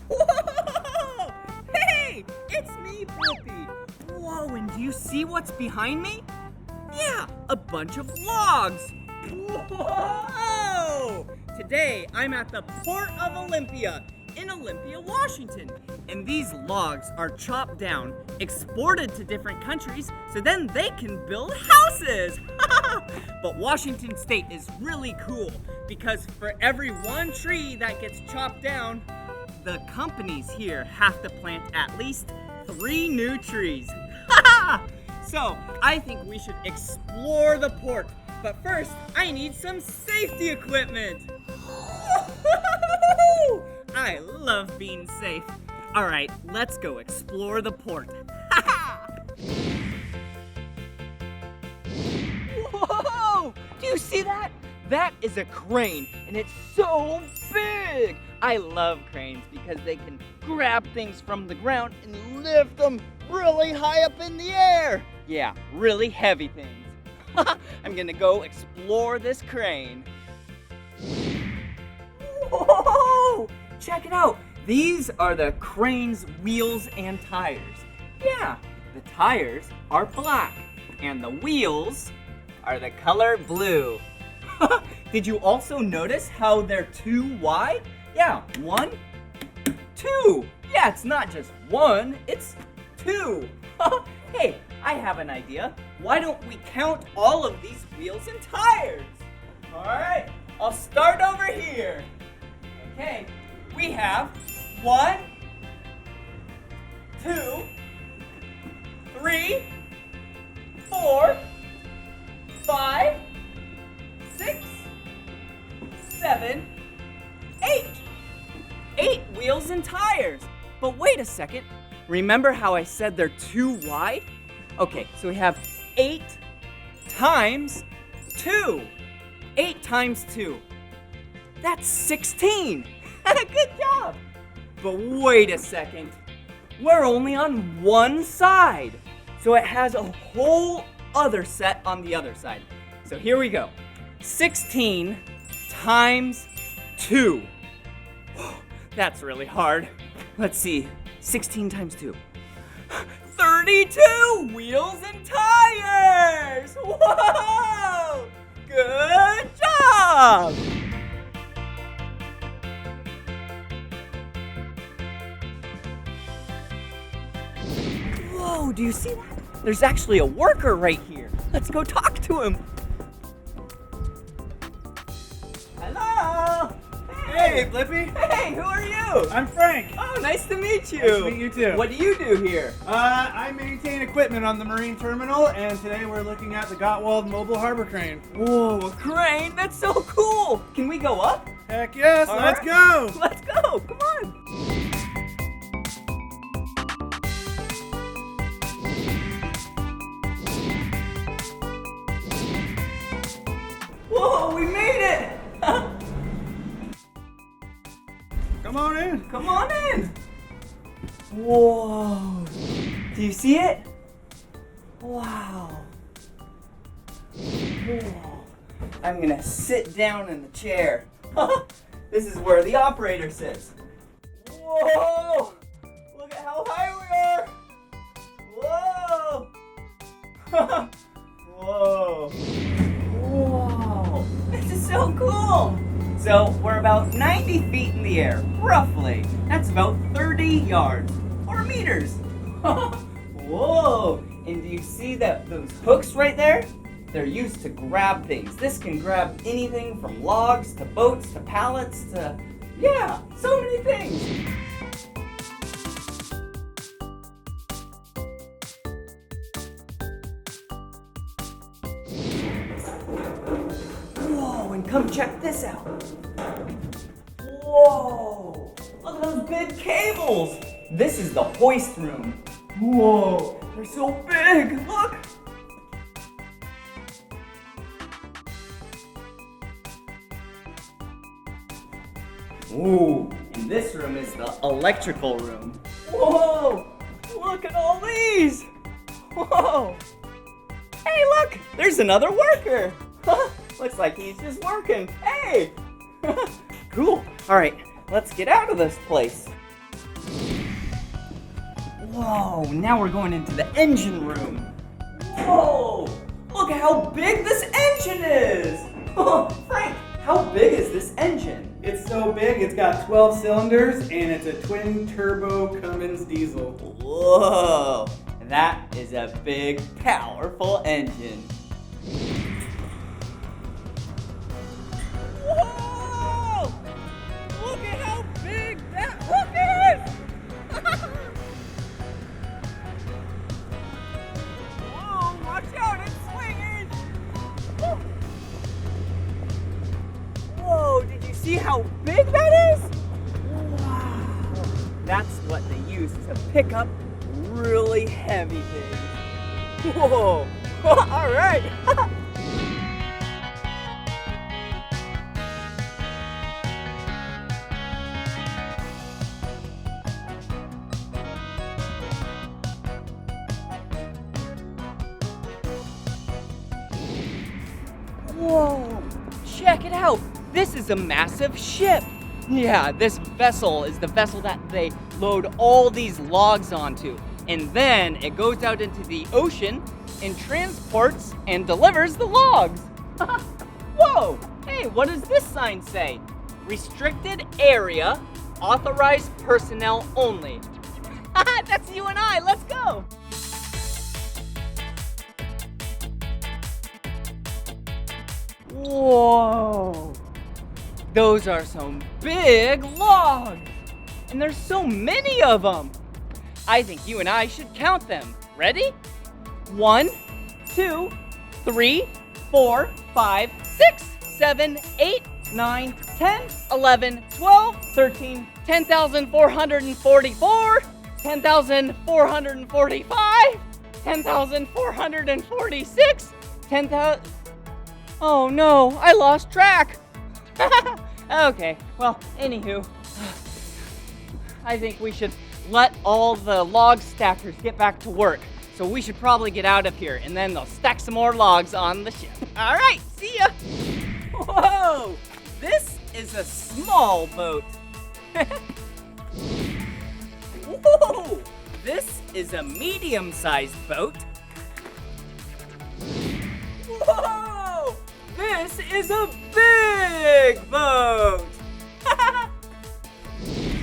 Whoa! Hey, it's me, Blippi. Whoa, and do you see what's behind me? Yeah, a bunch of logs. Whoa! Today, I'm at the Port of Olympia in Olympia, Washington. And these logs are chopped down, exported to different countries, so then they can build houses. But Washington State is really cool because for every one tree that gets chopped down, the companies here have to plant at least 3 new trees. So I think we should explore the port. But first, I need some safety equipment. I love being safe. All right, let's go explore the port. Whoa! Do you see that? That is a crane, and it's so big. I love cranes because they can grab things from the ground and lift them really high up in the air. Yeah, really heavy things. I'm gonna go explore this crane. Whoa! Check it out. These are the crane's wheels and tires. Yeah, the tires are black, and the wheels are the color blue. Did you also notice how they're 2 wide? Yeah, 1, 2. Yeah, it's not just 1, it's 2. Hey, I have an idea. Why don't we count all of these wheels and tires? All right, I'll start over here. Okay, we have 1, 2, 3, 4, 5, 6, 7, 8. 8 wheels and tires. But wait a second. Remember how I said they're 2 wide? Okay, so we have 8 times 2. 8 times 2. That's 16. Good job. But wait a second. We're only on one side. So it has a whole other set on the other side. So here we go. 16 times 2. That's really hard. Let's see. 16 times 2. 32 wheels and tires! Whoa! Good job! Whoa, do you see that? There's actually a worker right here. Let's go talk to him. Hello! Hey, Blippi. Hey, who are you? I'm Frank. Oh, nice to meet you. Nice to meet you too. What do you do here? I maintain equipment on the marine terminal, and today we're looking at the Gottwald Mobile Harbor Crane. Whoa, a crane? That's so cool. Can we go up? Heck yes, All let's right. go. Let's go, come on. Whoa, we made it. Come on in. Come on in. Whoa. Do you see it? Wow. Whoa. I'm gonna sit down in the chair. This is where the operator sits. Whoa. Look at how high we are. Whoa. Whoa. Whoa. This is so cool. So we're about 90 feet in the air, roughly. That's about 30 yards or meters. Whoa! And do you see those hooks right there? They're used to grab things. This can grab anything from logs to boats to pallets to, yeah, so many things. Whoa, and come check this out. Whoa! Look at those big cables! This is the hoist room. Whoa! They're so big! Look! Ooh, and this room is the electrical room. Whoa! Look at all these! Whoa! Hey, look! There's another worker! Looks like he's just working. Hey! Cool. All right, let's get out of this place. Whoa, now we're going into the engine room. Whoa, look at how big this engine is. Frank, how big is this engine? It's so big, it's got 12 cylinders, and it's a twin-turbo Cummins diesel. Whoa, that is a big, powerful engine. Whoa! Look at how big that hook is! Whoa, watch out, it's swinging! Whoa, did you see how big that is? Wow, that's what they use to pick up really heavy things. Whoa, all right. Whoa, check it out. This is a massive ship. Yeah, this vessel is the vessel that they load all these logs onto. And then it goes out into the ocean and transports and delivers the logs. Whoa, hey, what does this sign say? Restricted area, authorized personnel only. That's you and I, let's go. Whoa, those are some big logs, and there's so many of them. I think you and I should count them. Ready? 1, 2, 3, 4, 5, 6, 7, 8, 9, 10, 11, 12, 13, 10,444, 10,445, 10,446, 10,000. Oh no, I lost track. Okay, well, anywho, I think we should let all the log stackers get back to work. So we should probably get out of here, and then they'll stack some more logs on the ship. All right, see ya. Whoa, this is a small boat. Whoa, this is a medium-sized boat. Whoa, this is a big boat.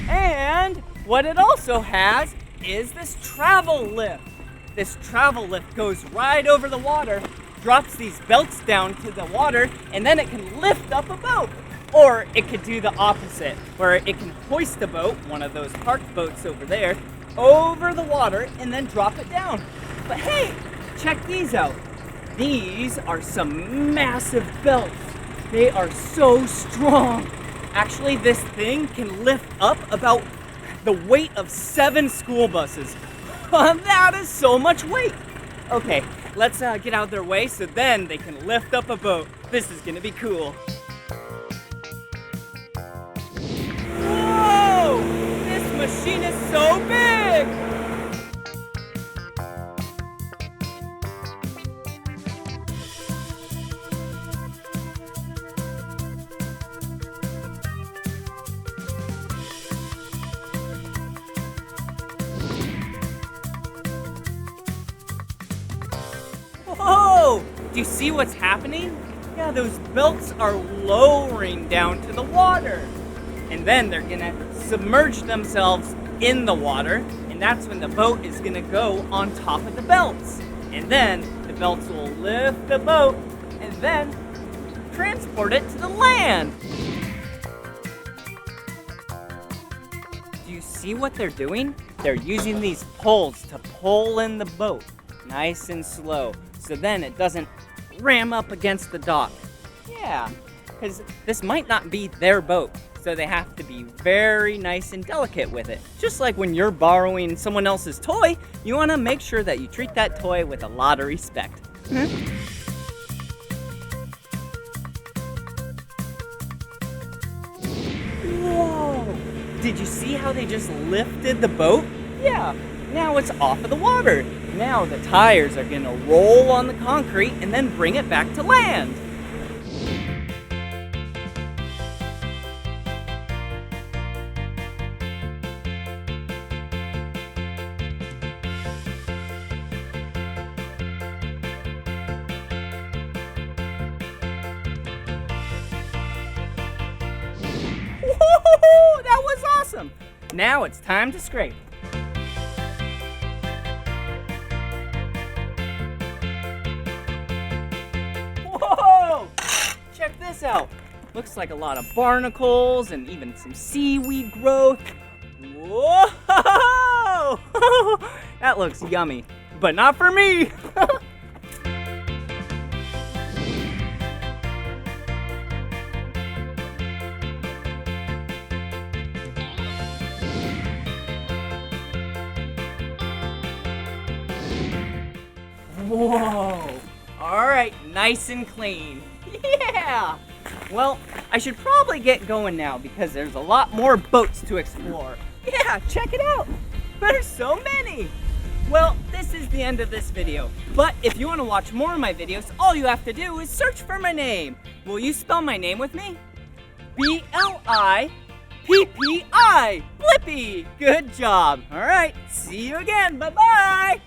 And what it also has is this travel lift. This travel lift goes right over the water, drops these belts down to the water, and then it can lift up a boat. Or it could do the opposite, where it can hoist a boat, one of those parked boats over there, over the water and then drop it down. But hey, check these out. These are some massive belts. They are so strong. Actually, this thing can lift up about the weight of 7 school buses. That is so much weight. Okay, let's get out of their way so then they can lift up a boat. This is gonna be cool. Whoa! This machine is so big! Whoa! Do you see what's happening? Yeah, those belts are lowering down to the water. And then they're gonna submerge themselves in the water, and that's when the boat is gonna go on top of the belts. And then the belts will lift the boat and then transport it to the land. Do you see what they're doing? They're using these poles to pull in the boat, nice and slow, so then it doesn't ram up against the dock. Yeah, because this might not be their boat, so they have to be very nice and delicate with it. Just like when you're borrowing someone else's toy, you want to make sure that you treat that toy with a lot of respect. Whoa! Did you see how they just lifted the boat? Yeah, now it's off of the water. Now the tires are gonna roll on the concrete and then bring it back to land. Awesome. Now it's time to scrape. Whoa! Check this out. Looks like a lot of barnacles and even some seaweed growth. Whoa! That looks yummy, but not for me. Whoa! All right, nice and clean. Yeah! Well, I should probably get going now because there's a lot more boats to explore. Yeah, check it out. There's so many. Well, this is the end of this video. But if you want to watch more of my videos, all you have to do is search for my name. Will you spell my name with me? Blippi. Blippi. Good job. All right, see you again. Bye-bye.